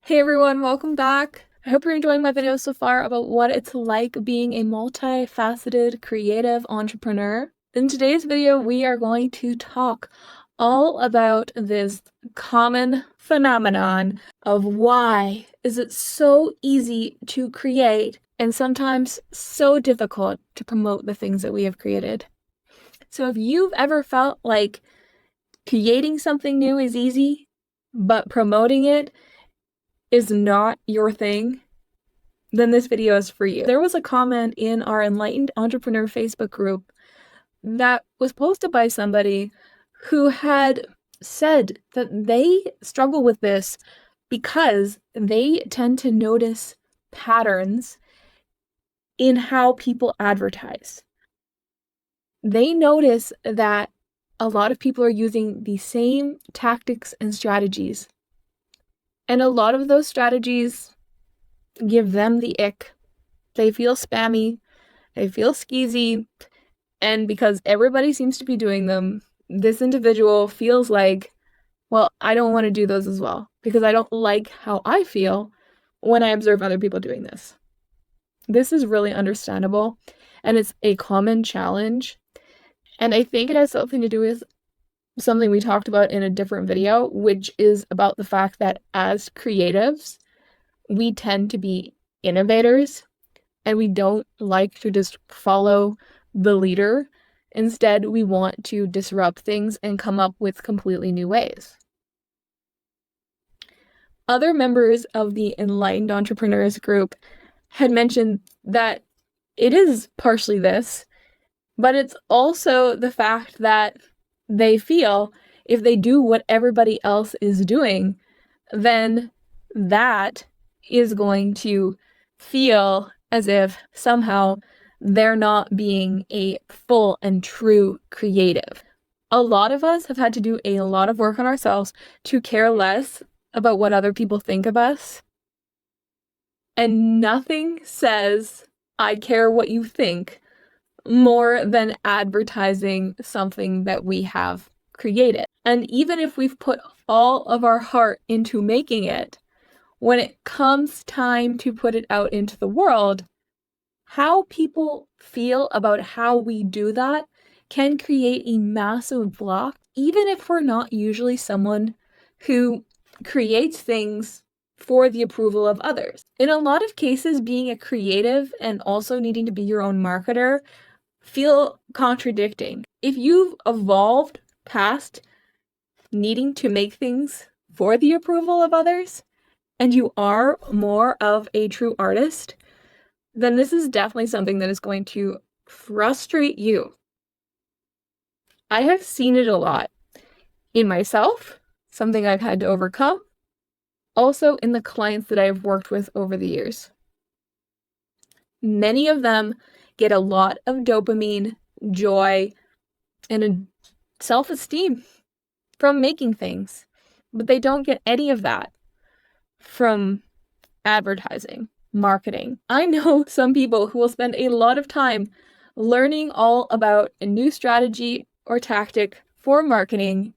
Hey everyone, welcome back. I hope you're enjoying my video so far about what it's like being a multifaceted creative entrepreneur. In today's video, we are going to talk all about this common phenomenon of why is it so easy to create and sometimes so difficult to promote the things that we have created. So if you've ever felt like creating something new is easy, but promoting it is not your thing, then this video is for you. There was a comment in our Enlightened Entrepreneur Facebook group that was posted by somebody who had said that they struggle with this because they tend to notice patterns in how people advertise. They notice that a lot of people are using the same tactics and strategies. And a lot of those strategies give them the ick. They feel spammy, they feel skeezy, and because everybody seems to be doing them, this individual feels like, well, I don't want to do those as well because I don't like how I feel when I observe other people doing this. This is really understandable, and it's a common challenge, and I think it has something to do with something we talked about in a different video, which is about the fact that as creatives, we tend to be innovators and we don't like to just follow the leader. Instead, we want to disrupt things and come up with completely new ways. Other members of the Enlightened Entrepreneurs group had mentioned that it is partially this, but it's also the fact that they feel if they do what everybody else is doing, then that is going to feel as if somehow they're not being a full and true creative. A lot of us have had to do a lot of work on ourselves to care less about what other people think of us. And nothing says, I care what you think, more than advertising something that we have created. And even if we've put all of our heart into making it, when it comes time to put it out into the world, how people feel about how we do that can create a massive block, even if we're not usually someone who creates things for the approval of others. In a lot of cases, being a creative and also needing to be your own marketer feel contradicting. If you've evolved past needing to make things for the approval of others, and you are more of a true artist, then this is definitely something that is going to frustrate you. I have seen it a lot in myself, something I've had to overcome, also in the clients that I've worked with over the years. Many of them get a lot of dopamine, joy, and a self-esteem from making things, but they don't get any of that from advertising, marketing. I know some people who will spend a lot of time learning all about a new strategy or tactic for marketing,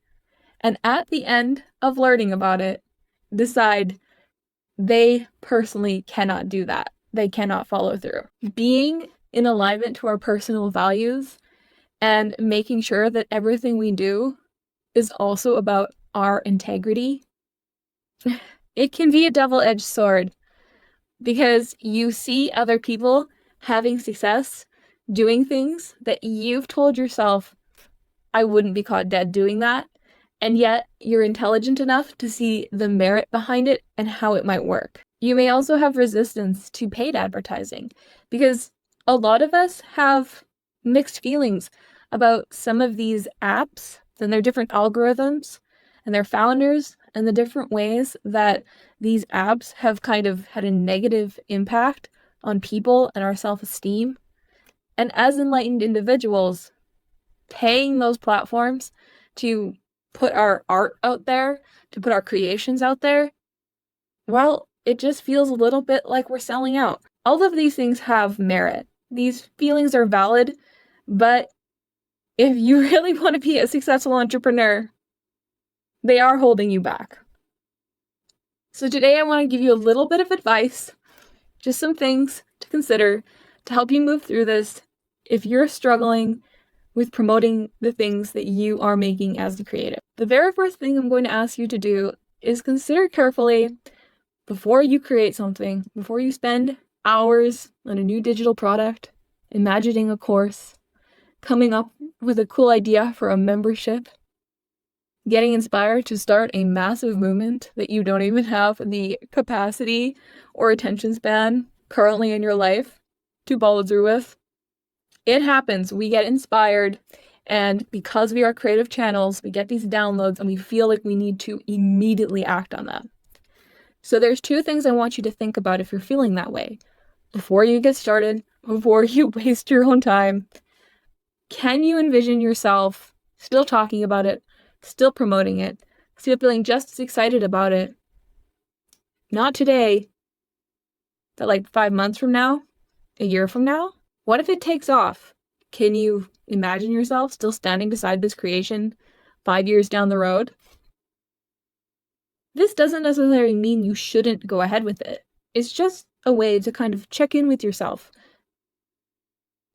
and at the end of learning about it, decide they personally cannot do that. They cannot follow through. Being in alignment to our personal values and making sure that everything we do is also about our integrity, it can be a double-edged sword because you see other people having success doing things that you've told yourself, I wouldn't be caught dead doing that, and yet you're intelligent enough to see the merit behind it and how it might work. You may also have resistance to paid advertising because a lot of us have mixed feelings about some of these apps and their different algorithms and their founders and the different ways that these apps have kind of had a negative impact on people and our self-esteem. And as enlightened individuals, paying those platforms to put our art out there, to put our creations out there, well, it just feels a little bit like we're selling out. All of these things have merit. These feelings are valid, but if you really want to be a successful entrepreneur, they are holding you back. So today I want to give you a little bit of advice, just some things to consider to help you move through this if you're struggling with promoting the things that you are making as a creative. The very first thing I'm going to ask you to do is consider carefully before you create something, before you spend hours on a new digital product, imagining a course, coming up with a cool idea for a membership, getting inspired to start a massive movement that you don't even have the capacity or attention span currently in your life to follow through with. It happens. We get inspired, and because we are creative channels, we get these downloads and we feel like we need to immediately act on them. So there's two things I want you to think about if you're feeling that way. Before you get started, before you waste your own time, can you envision yourself still talking about it, still promoting it, still feeling just as excited about it? Not today, but like 5 months from now, a year from now? What if it takes off? Can you imagine yourself still standing beside this creation 5 years down the road? This doesn't necessarily mean you shouldn't go ahead with it. It's just a way to kind of check in with yourself.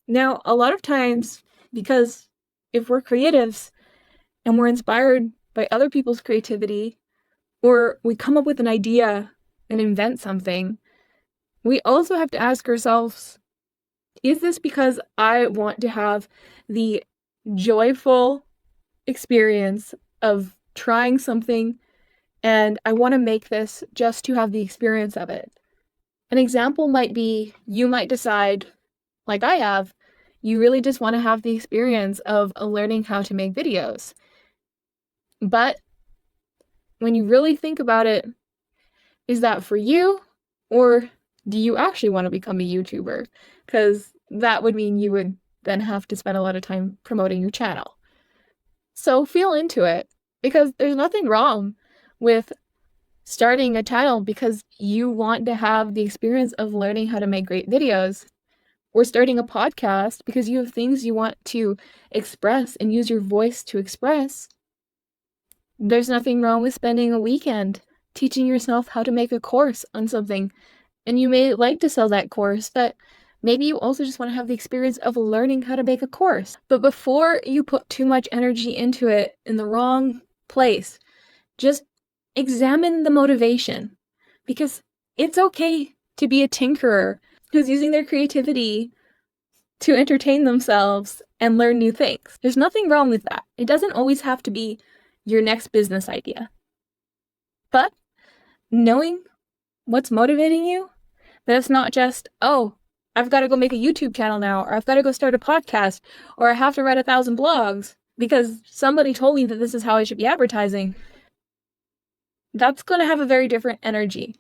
Now, a lot of times, because if we're creatives and we're inspired by other people's creativity, or we come up with an idea and invent something, we also have to ask ourselves, is this because I want to have the joyful experience of trying something and I want to make this just to have the experience of it? An example might be you might decide, like I have, you really just want to have the experience of learning how to make videos. But when you really think about it, is that for you, or do you actually want to become a YouTuber? Because that would mean you would then have to spend a lot of time promoting your channel. So feel into it, because there's nothing wrong with starting a channel because you want to have the experience of learning how to make great videos, or starting a podcast because you have things you want to express and use your voice to express. There's nothing wrong with spending a weekend teaching yourself how to make a course on something, and you may like to sell that course, but maybe you also just want to have the experience of learning how to make a course. But before you put too much energy into it in the wrong place, just examine the motivation, because it's okay to be a tinkerer who's using their creativity to entertain themselves and learn new things. There's nothing wrong with that. It doesn't always have to be your next business idea. But knowing what's motivating you, that it's not just, oh, I've got to go make a YouTube channel now, or I've got to go start a podcast, or I have to write 1,000 blogs because somebody told me that this is how I should be advertising. That's going to have a very different energy,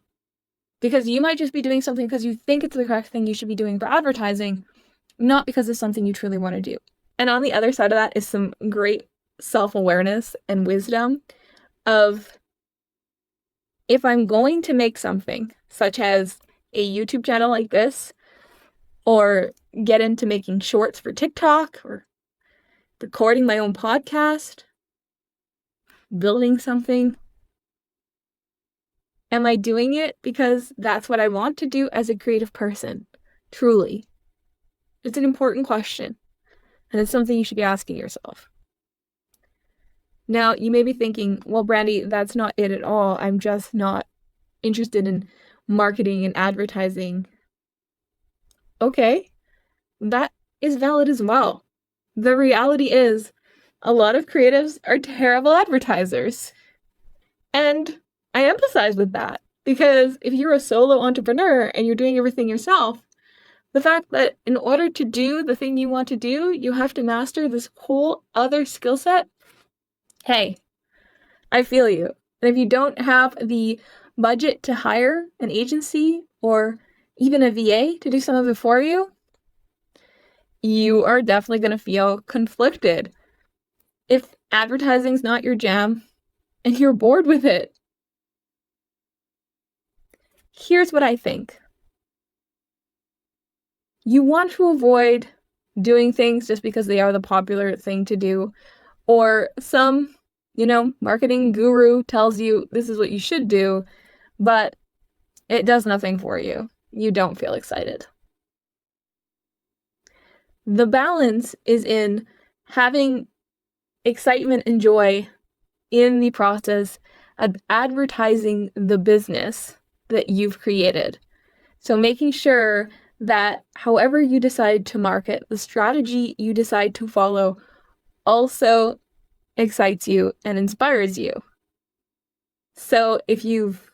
because you might just be doing something because you think it's the correct thing you should be doing for advertising, not because it's something you truly want to do. And on the other side of that is some great self-awareness and wisdom of, if I'm going to make something such as a YouTube channel like this, or get into making shorts for TikTok, or recording my own podcast, building something, am I doing it because that's what I want to do as a creative person? Truly. It's an important question, and it's something you should be asking yourself. Now, you may be thinking, well, Brandy, that's not it at all. I'm just not interested in marketing and advertising. Okay, that is valid as well. The reality is, a lot of creatives are terrible advertisers. And I empathize with that, because if you're a solo entrepreneur and you're doing everything yourself, the fact that in order to do the thing you want to do, you have to master this whole other skill set, hey, I feel you. And if you don't have the budget to hire an agency or even a VA to do some of it for you, you are definitely going to feel conflicted if advertising's not your jam and you're bored with it. Here's what I think. You want to avoid doing things just because they are the popular thing to do, or some, marketing guru tells you this is what you should do, but it does nothing for you. You don't feel excited. The balance is in having excitement and joy in the process of advertising the business that you've created. So making sure that however you decide to market, the strategy you decide to follow also excites you and inspires you. So if you've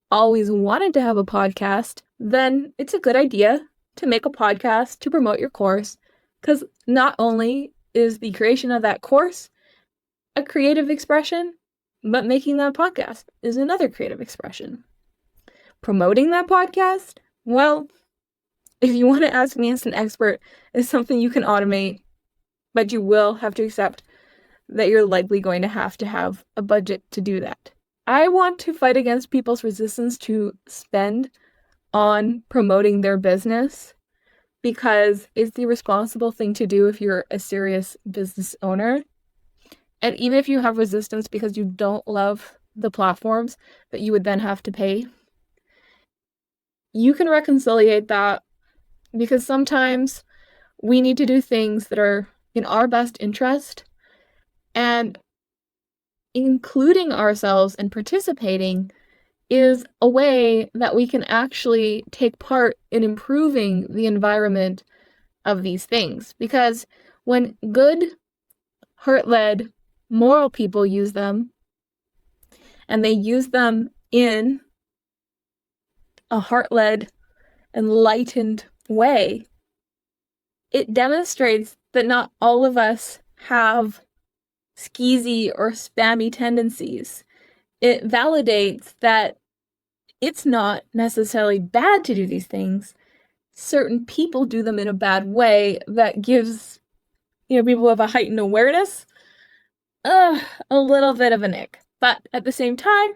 always wanted to have a podcast, then it's a good idea to make a podcast to promote your course, because not only is the creation of that course a creative expression, but making that podcast is another creative expression. Promoting that podcast, well, if you want to ask me as an expert, is something you can automate, but you will have to accept that you're likely going to have a budget to do that. I want to fight against people's resistance to spend on promoting their business, because it's the responsible thing to do if you're a serious business owner. And even if you have resistance because you don't love the platforms that you would then have to pay, you can reconciliate that, because sometimes we need to do things that are in our best interest, and including ourselves and participating is a way that we can actually take part in improving the environment of these things. Because when good, heart-led, moral people use them, and they use them in a heart-led, enlightened way, it demonstrates that not all of us have skeezy or spammy tendencies. It validates that it's not necessarily bad to do these things. Certain people do them in a bad way that gives, people with a heightened awareness a little bit of an ick. But at the same time,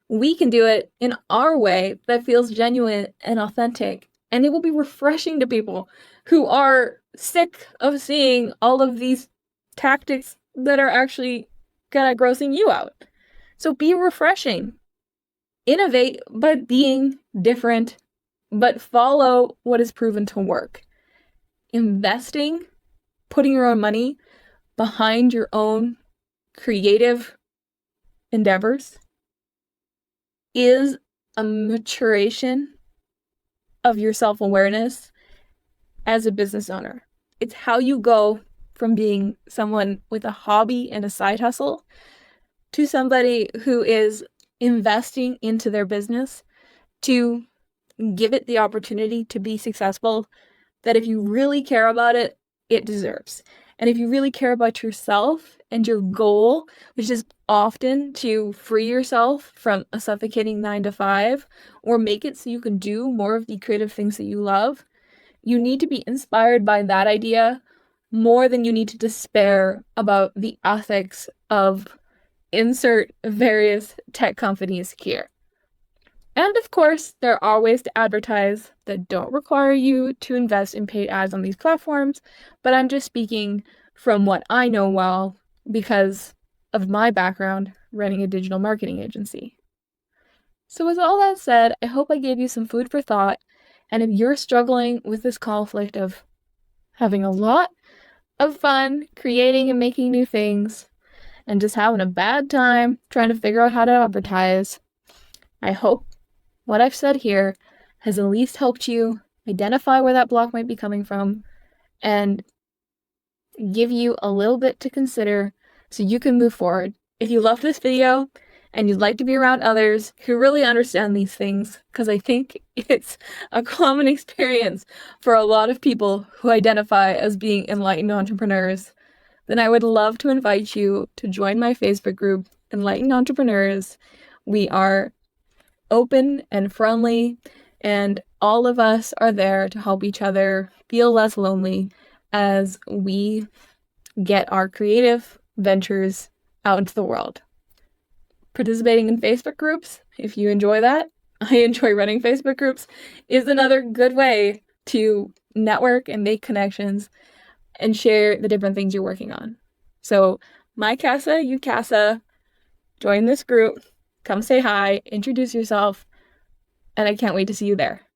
we can do it in our way that feels genuine and authentic. And it will be refreshing to people who are sick of seeing all of these tactics that are actually kind of grossing you out. So be refreshing. Innovate by being different, but follow what is proven to work. Investing, putting your own money behind your own creative endeavors is a maturation of your self-awareness as a business owner. It's how you go from being someone with a hobby and a side hustle to somebody who is investing into their business to give it the opportunity to be successful, that if you really care about it, it deserves. And if you really care about yourself and your goal, which is often to free yourself from a suffocating 9-to-5 or make it so you can do more of the creative things that you love, you need to be inspired by that idea more than you need to despair about the ethics of insert various tech companies here. And of course, there are ways to advertise that don't require you to invest in paid ads on these platforms, but I'm just speaking from what I know well because of my background running a digital marketing agency. So with all that said, I hope I gave you some food for thought, and if you're struggling with this conflict of having a lot of fun creating and making new things, and just having a bad time trying to figure out how to advertise, I hope what I've said here has at least helped you identify where that block might be coming from and give you a little bit to consider so you can move forward. If you love this video and you'd like to be around others who really understand these things, because I think it's a common experience for a lot of people who identify as being enlightened entrepreneurs, then I would love to invite you to join my Facebook group, Enlightened Entrepreneurs. We are open and friendly, and all of us are there to help each other feel less lonely as we get our creative ventures out into the world. Participating in Facebook groups, if you enjoy that, I enjoy running Facebook groups, is another good way to network and make connections and share the different things you're working on. So my casa, you casa, join this group, come say hi, introduce yourself. and I can't wait to see you there.